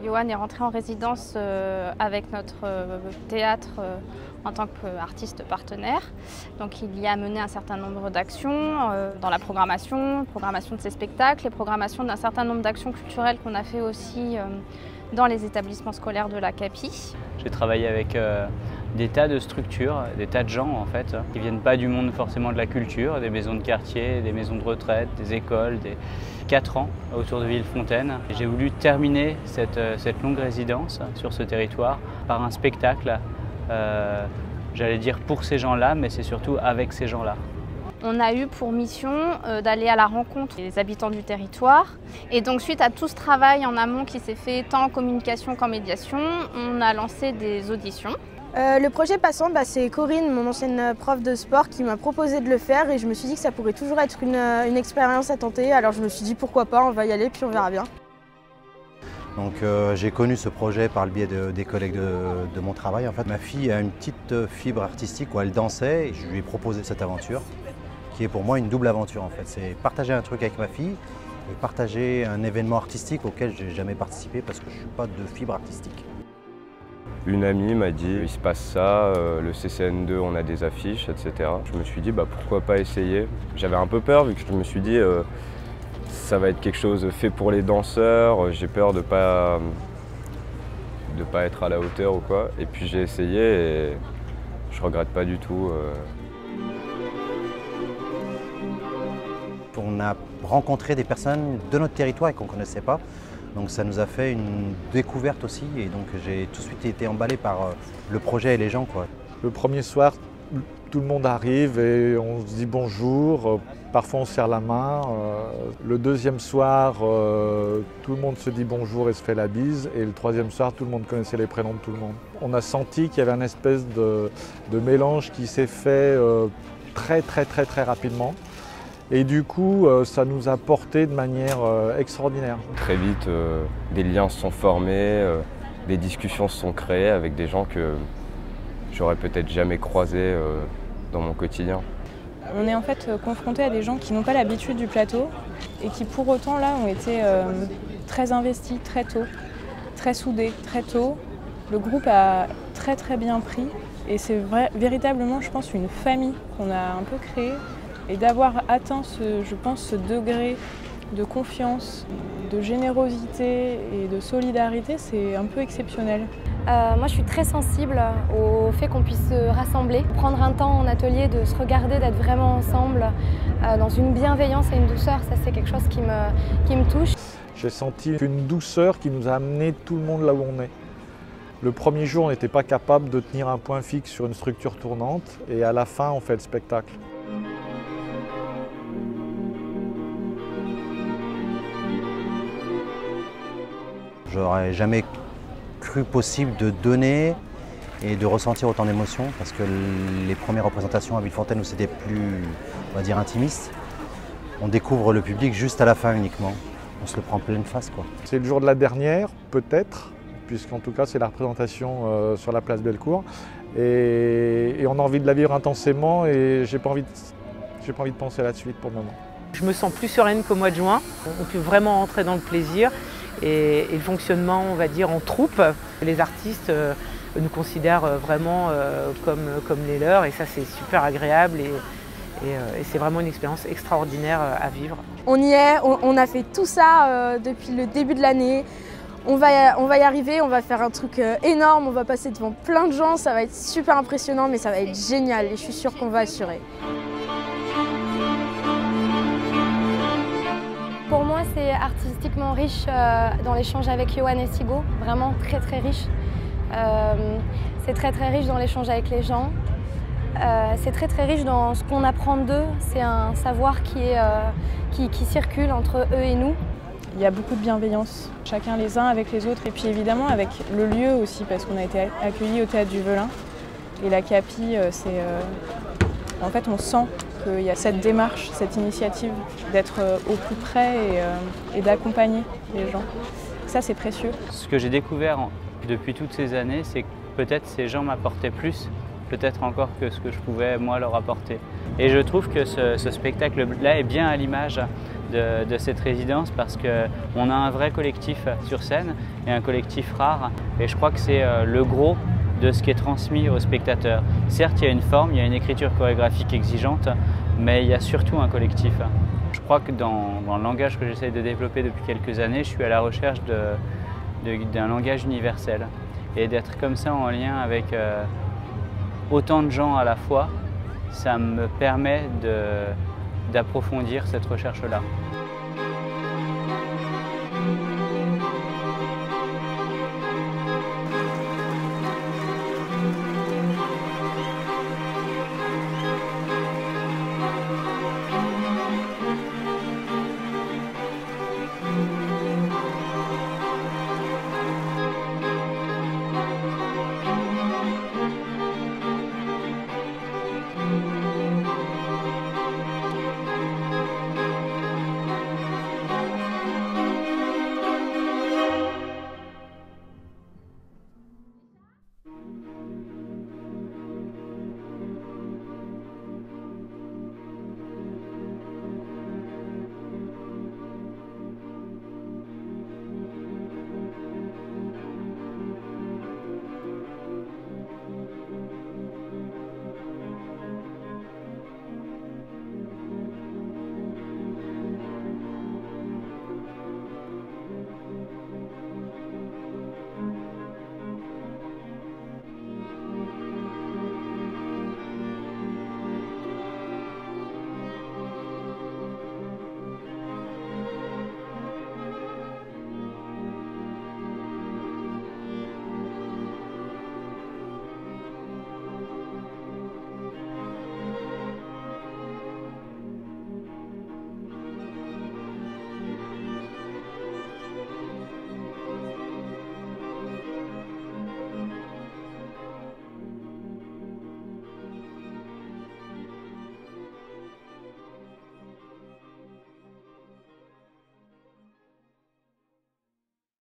Yoann est rentré en résidence avec notre théâtre en tant qu'artiste partenaire. Donc il y a mené un certain nombre d'actions dans la programmation de ses spectacles et programmation d'un certain nombre d'actions culturelles qu'on a fait aussi dans les établissements scolaires de la CAPI. J'ai travaillé avec des tas de structures, des tas de gens en fait, qui ne viennent pas du monde forcément de la culture, des maisons de quartier, des maisons de retraite, des écoles, 4 ans autour de Villefontaine. J'ai voulu terminer cette longue résidence sur ce territoire par un spectacle, j'allais dire pour ces gens-là, mais c'est surtout avec ces gens-là. On a eu pour mission d'aller à la rencontre des habitants du territoire. Et donc suite à tout ce travail en amont qui s'est fait tant en communication qu'en médiation, on a lancé des auditions. Le projet Passante, c'est Corinne, mon ancienne prof de sport, qui m'a proposé de le faire et je me suis dit que ça pourrait toujours être une expérience à tenter. Alors je me suis dit pourquoi pas, on va y aller puis on verra bien. Donc j'ai connu ce projet par le biais des collègues de mon travail. En fait, ma fille a une petite fibre artistique où elle dansait et je lui ai proposé cette aventure qui est pour moi une double aventure en fait. C'est partager un truc avec ma fille et partager un événement artistique auquel je n'ai jamais participé parce que je ne suis pas de fibre artistique. Une amie m'a dit il se passe ça, le CCN2 on a des affiches, etc. Je me suis dit pourquoi pas essayer. J'avais un peu peur vu que je me suis dit ça va être quelque chose fait pour les danseurs, j'ai peur de pas être à la hauteur ou quoi. Et puis j'ai essayé et je regrette pas du tout. On a rencontré des personnes de notre territoire et qu'on ne connaissait pas. Donc ça nous a fait une découverte aussi et donc j'ai tout de suite été emballé par le projet et les gens, quoi. Le premier soir, tout le monde arrive et on se dit bonjour, parfois on se serre la main. Le deuxième soir, tout le monde se dit bonjour et se fait la bise et le troisième soir, tout le monde connaissait les prénoms de tout le monde. On a senti qu'il y avait une espèce de mélange qui s'est fait très rapidement. Et du coup, ça nous a porté de manière extraordinaire. Très vite, des liens se sont formés, des discussions se sont créées avec des gens que j'aurais peut-être jamais croisés dans mon quotidien. On est en fait confronté à des gens qui n'ont pas l'habitude du plateau et qui pour autant là ont été très investis très tôt, très soudés très tôt. Le groupe a très bien pris et c'est véritablement, je pense, une famille qu'on a un peu créée. Et d'avoir atteint, je pense, ce degré de confiance, de générosité et de solidarité, c'est un peu exceptionnel. Moi, je suis très sensible au fait qu'on puisse se rassembler, prendre un temps en atelier, de se regarder, d'être vraiment ensemble, dans une bienveillance et une douceur. Ça, c'est quelque chose qui me touche. J'ai senti une douceur qui nous a amené tout le monde là où on est. Le premier jour, on n'était pas capable de tenir un point fixe sur une structure tournante et à la fin, on fait le spectacle. J'aurais jamais cru possible de donner et de ressentir autant d'émotions parce que les premières représentations à Villefontaine où c'était plus, on va dire, intimiste, on découvre le public juste à la fin uniquement. On se le prend pleine face, quoi. C'est le jour de la dernière, peut-être, puisqu'en tout cas c'est la représentation sur la place Bellecour. Et on a envie de la vivre intensément et j'ai pas envie de penser à la suite pour le moment. Je me sens plus sereine qu'au mois de juin. On peut vraiment entrer dans le plaisir et le fonctionnement, on va dire, en troupe. Les artistes nous considèrent vraiment comme les leurs et ça c'est super agréable et c'est vraiment une expérience extraordinaire à vivre. On y est, on a fait tout ça depuis le début de l'année. On va y arriver, on va faire un truc énorme, on va passer devant plein de gens, ça va être super impressionnant mais ça va être génial et je suis sûre qu'on va assurer. Pour moi, c'est artistiquement riche dans l'échange avec Yoann et Sigo, vraiment très riche. C'est très riche dans l'échange avec les gens. C'est très riche dans ce qu'on apprend d'eux. C'est un savoir qui circule entre eux et nous. Il y a beaucoup de bienveillance, chacun les uns avec les autres. Et puis évidemment avec le lieu aussi, parce qu'on a été accueillis au Théâtre du Velin. Et la CAPI, en fait, on sent qu'il y a cette démarche, cette initiative d'être au plus près et d'accompagner les gens. Ça, c'est précieux. Ce que j'ai découvert depuis toutes ces années, c'est que peut-être ces gens m'apportaient plus, peut-être encore que ce que je pouvais moi leur apporter. Et je trouve que ce spectacle-là est bien à l'image de cette résidence parce qu'on a un vrai collectif sur scène et un collectif rare. Et je crois que c'est le gros de ce qui est transmis aux spectateurs. Certes, il y a une forme, il y a une écriture chorégraphique exigeante, mais il y a surtout un collectif. Je crois que dans le langage que j'essaie de développer depuis quelques années, je suis à la recherche d'un langage universel. Et d'être comme ça en lien avec autant de gens à la fois, ça me permet d'approfondir cette recherche-là.